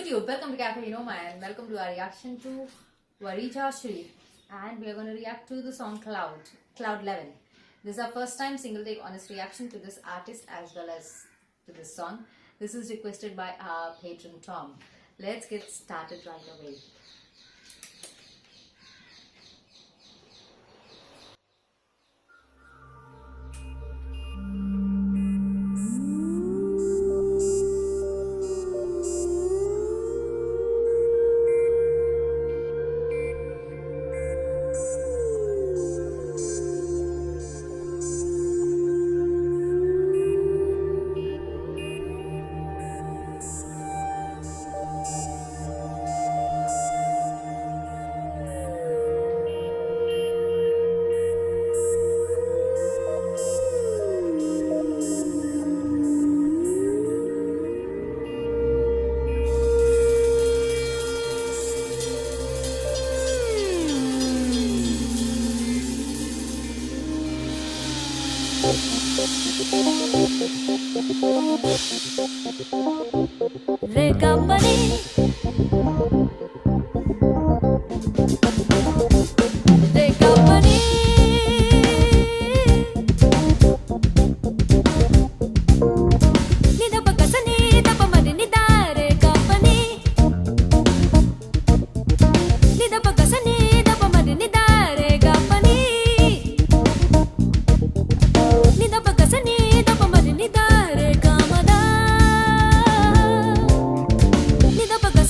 YouTube, welcome to Cafe Noma and welcome to our reaction to VARIJASHREE, and we are going to react to the song Cloud 11. This is our first time single take honest reaction to this artist as well as to this song. This is requested by our patron Tom. Let's get started right away. The company, the company, nida pagkasani da pamarinida re company, nida pagkasani da pamarinida re company, nida pagkasani da pamarinida re kamada. Nida pagkasani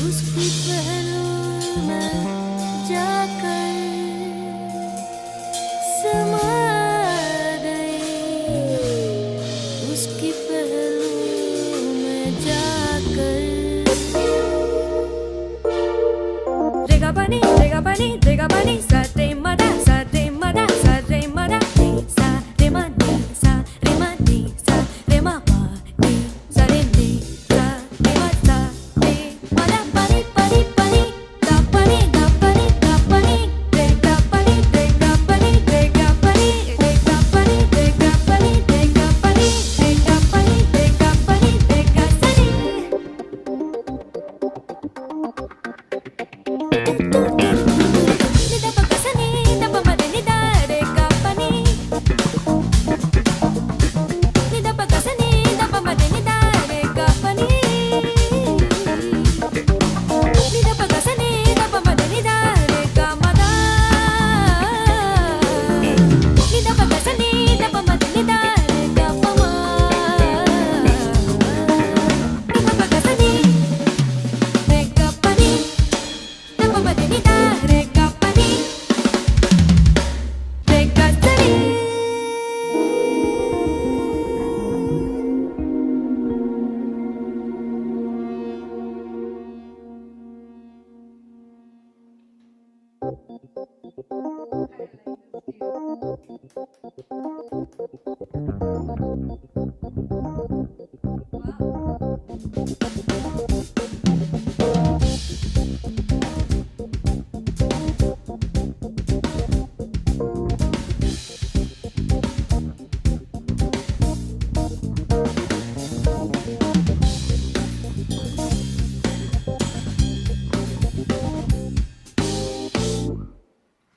उसकी पहलू में जाकर समा गई, उसकी पहलू में जाकर रेगा पानी सा रे मदा सा रे मदा सा रे मदा नी सा रे मा नी सा रे मा नी सा रे मा पा नी सा रे नी सा रे मा सा रे मदा पानी पानी पानी गा पानी गा पानी गा पानी रे गा पानी रे गा पानी रे गा पानी रे गा पानी रे गा पानी रे गा पानी रे गा पानी रे गा पानी रे गा Sunny Nida pakasani, dapa madanida, rega pani. Nida pakasani, dapa madanida, rega pani. Nida pakasani, dapa madanida, rega mada. Nida pakasani, dapa madanida, rega pama. Nida pakasani, rega pani. Dapa madanida, rega pani. Rega sani.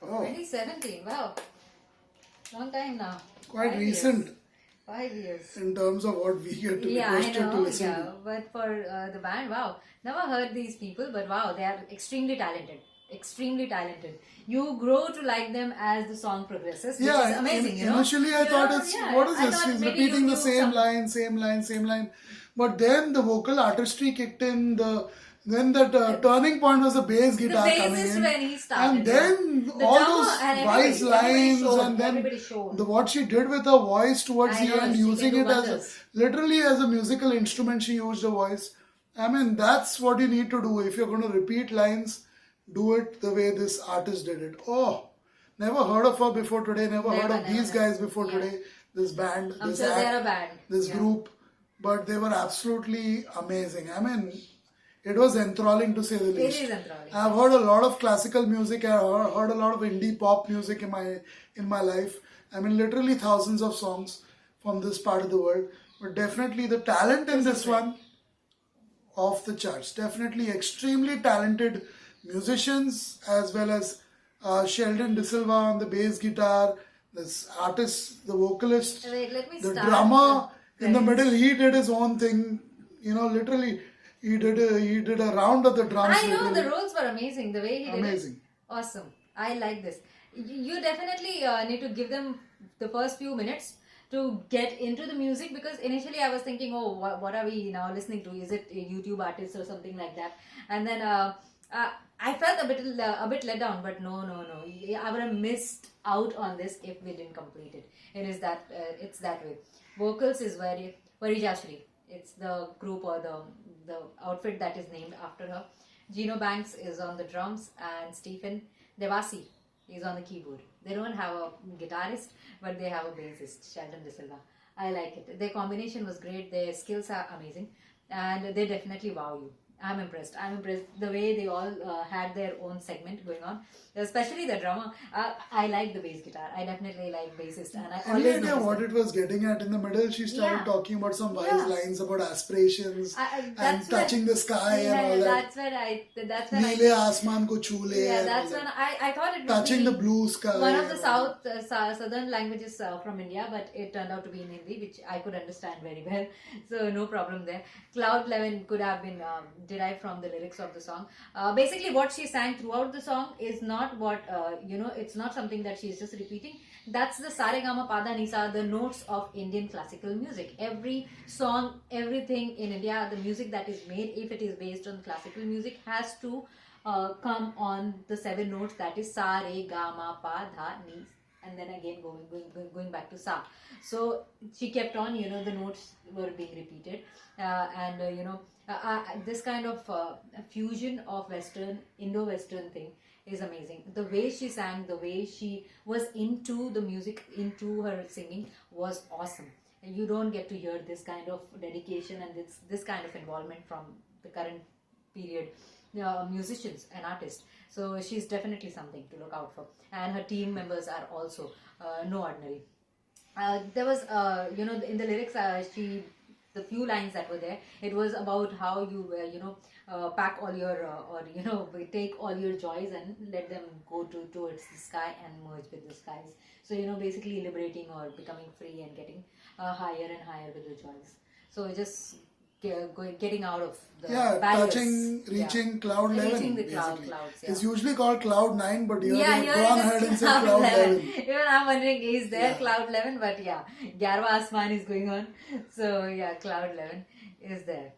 Oh, 2017, wow. Long time now. quite 5 recent years. 5 years. in terms of what we get to be Yeah, I requested to know. listen Yeah, to. but for the band, wow. Never heard these people, but wow, they are extremely talented. Extremely talented. You grow to like them as the song progresses, which is amazing. You know. Initially I You thought know, it's yeah, what is I this? thought She's maybe repeating the you same some- line, same line. But then the vocal artistry kicked in. Then the turning point was the bass The guitar coming bass is in, when he started. and then The all drummer those and wise everybody lines, showed, and then everybody showed. what she did with her voice towards I the know, end, she can using do it as wonders. literally as a musical instrument. She used the voice. I mean, that's what you need to do if you're going to repeat lines. Do it the way this artist did it. Oh, never heard of her before today. Never heard of these guys before today. This band, I'm this sure act, they're a band. this Yeah. group, but they were absolutely amazing. I mean, it was enthralling to say the It least. is enthralling. I've heard a lot of classical music. I've heard a lot of indie pop music in my life. I mean, literally thousands of songs from this part of the world. But definitely the talent in this one, off the charts. Definitely extremely talented musicians, as well as Sheldon De Silva on the bass guitar, this artist, the vocalist, Wait, let me the start drummer the in the credits. middle. He did his own thing. You know, literally, he did a round of the drums. I know literally. the roles were amazing. The way he did Amazing. it, awesome. I like this. You definitely need to give them the first few minutes to get into the music, because initially I was thinking, oh, what are we now listening to? Is it a YouTube artist or something like that? And then I felt a bit let down, but no. I would have missed out on this if we didn't complete it. It is that it's that way. Vocals is VARIJASHREE. It's the group or the outfit that is named after her. Gino Banks is on the drums, and Stephen Devasi is on the keyboard. They don't have a guitarist, but they have a bassist, Sheldon De Silva. I like it. Their combination was great. Their skills are amazing, and they definitely wow you. I'm impressed. The way they all had their own segment going on, especially the drummer. I like the bass guitar. I definitely like bassist, and I Any always idea notice what that. it was getting at in the middle? She started Yeah. talking about some wise Yeah. lines about aspirations that's and touching the sky yeah, and all that. That's when Neele aasman ko choo le. yeah, and that's all when that. I thought it would Touching be the blue sky. one of the and all that. southern languages from India, but it turned out to be in Hindi, which I could understand very well. So no problem there. Cloud 11 could have been derived from the lyrics of the song. Basically, what she sang throughout the song is not what it's not something that she's just repeating. That's the Sare Gama Pada Nisa, the notes of Indian classical music. Every song, everything in India, the music that is made, if it is based on classical music, has to come on the 7 notes, that is Sa, Re, Ga, Ma, Pa, Dha, Ni, and then again going back to Sa. So she kept on, the notes were being repeated, this kind of fusion of Western, Indo-Western thing is amazing. The way she sang, the way she was into the music, into her singing was awesome. And you don't get to hear this kind of dedication and this kind of involvement from the current period musicians and artists. So she's definitely something to look out for, and her team members are also no ordinary. There was in the lyrics, the few lines that were there, it was about how you pack all your take all your joys and let them go towards the sky and merge with the skies. So basically liberating or becoming free and getting higher and higher with the joys. So just getting out of the barriers. reaching cloud 11. Reaching the clouds. Yeah. It's usually called cloud 9, but here Yeah, they've gone ahead and said cloud 11. Even I'm wondering, is there cloud 11? But yeah, 11 Asman is going on. So yeah, cloud 11 is there.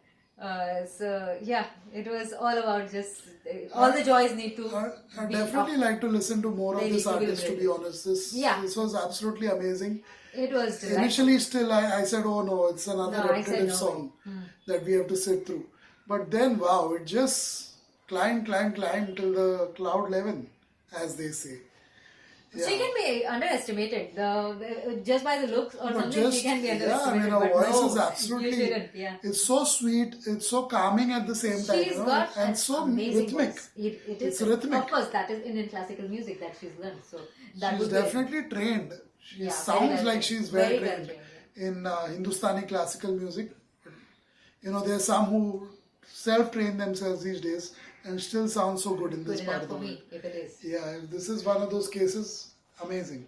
So yeah, it was all about just all the joys need to. I definitely like to listen to more of this artist, to be honest. This was absolutely amazing. It was delightful. Initially, still I said, oh no, it's another repetitive no. song that we have to sit through. But then, wow, it just climbed till the cloud 11, as they say. Yeah. She can be underestimated. Just by the looks or something, she can be underestimated. Her but voice no, is absolutely. You shouldn't. Yeah. It's so sweet. It's so calming at the same time. She's got and an so amazing rhythmic. voice. It's rhythmic. Of course, that is Indian classical music that she's learned. So that She's would definitely trained. She sounds like she's very trained in Hindustani classical music. There are some who self-train themselves these days and still sound so good in this part of the world. Good enough for me, if it is. Yeah, if this is one of those cases, amazing.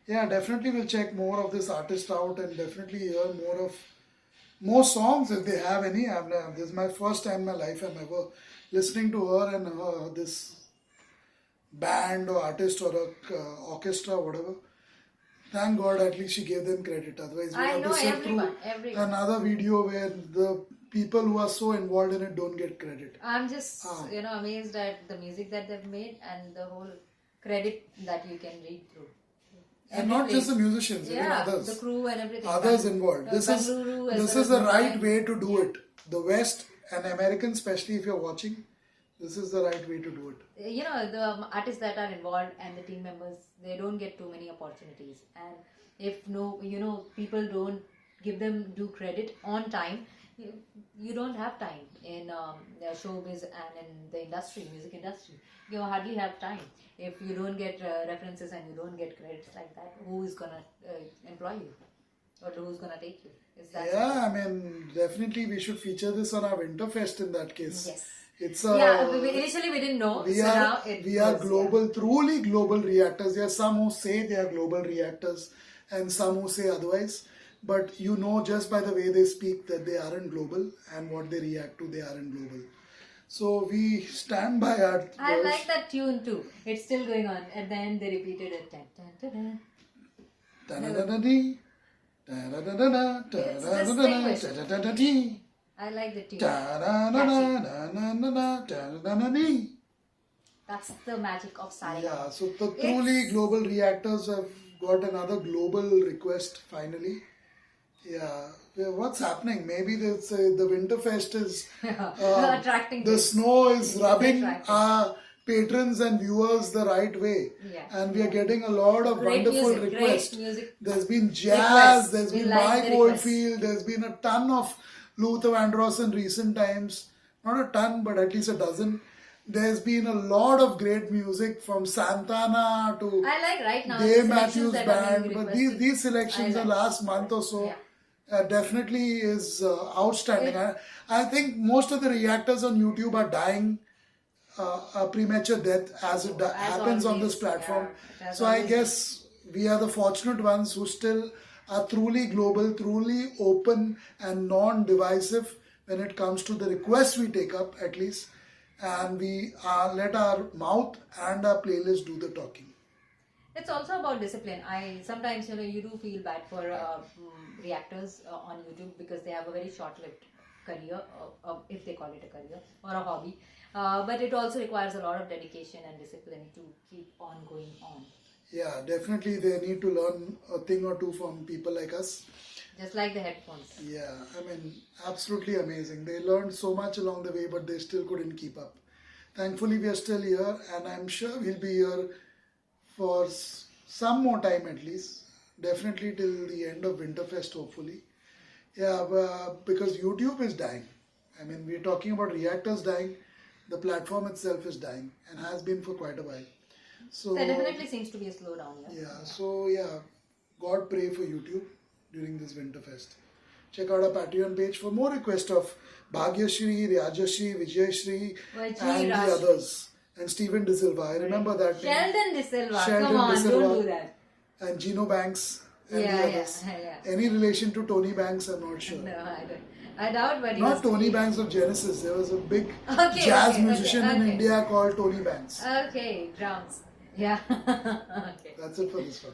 Yeah, definitely we'll check more of this artist out and definitely hear more songs if they have any. This is my first time in my life I'm ever listening to her and this band or artist or a orchestra or whatever. Thank God at least she gave them credit. Otherwise we have to sit through another video where the people who are so involved in it don't get credit. I'm just amazed at the music that they've made and the whole credit that you can read through. And not just the musicians, even others. The crew and everything. Others involved. This is the right way to do it. The West and Americans, especially if you're watching, this is the right way to do it. The artists that are involved and the team members, they don't get too many opportunities. And if people don't give them due credit on time, you don't have time in showbiz and in the music industry. You hardly have time. If you don't get references and you don't get credits like that, who is going to employ you? Or who's going to take you? Definitely we should feature this on our Winterfest in that case. Yes. It's initially we didn't know. We are global, truly global reactors. There are some who say they are global reactors and some who say otherwise. But just by the way they speak that they aren't global, and what they react to, they aren't global. So we stand by our words. I like that tune too. It's still going on. At the end they repeated it. I like the tune. That's the magic of Sare. Yeah, so the truly global reactors have got another global request finally. Yeah, what's happening? Maybe the Winterfest is attracting. The snow is rubbing our patrons and viewers the right way, and we are getting a lot of wonderful requests. There's been jazz, there's been Mike Oldfield, there's been a ton of Luther Vandross in recent times. Not a ton, but at least a dozen. There's been a lot of great music from Santana to Dave Matthews Band, but these selections the last month or so definitely is outstanding. I think most of the reactors on YouTube are dying a premature death as it happens on this platform. So I guess we are the fortunate ones who still are truly global, truly open and non-divisive when it comes to the requests we take up, at least, and we let our mouth and our playlist do the talking. It's also about discipline. I sometimes, you do feel bad for reactors on YouTube because they have a very short-lived career, if they call it a career or a hobby. But it also requires a lot of dedication and discipline to keep on going on. Yeah, definitely they need to learn a thing or two from people like us. Just like the headphones. Yeah, I mean, absolutely amazing. They learned so much along the way, but they still couldn't keep up. Thankfully, we are still here, and I'm sure we'll be here for some more time at least. Definitely till the end of Winterfest, hopefully. Yeah, because YouTube is dying. I mean, we're talking about reactors dying. The platform itself is dying and has been for quite a while. So There definitely seems to be a slowdown. Yeah, God pray for YouTube during this Winterfest. Check out our Patreon page for more requests of Bhagyashree, Rajashree, Vijayashree, and the others. And Stephen De Silva. I remember that name. Sheldon De Silva. Sheldon Come on, De Silva. don't do that. And Gino Banks and the others. Yeah. Any relation to Tony Banks, I'm not sure. No, I don't. I doubt, but Not Tony Banks of Genesis. There was a big Okay, jazz musician in okay. India called Tony Banks. Okay, drums. Yeah. Okay. That's it for this one.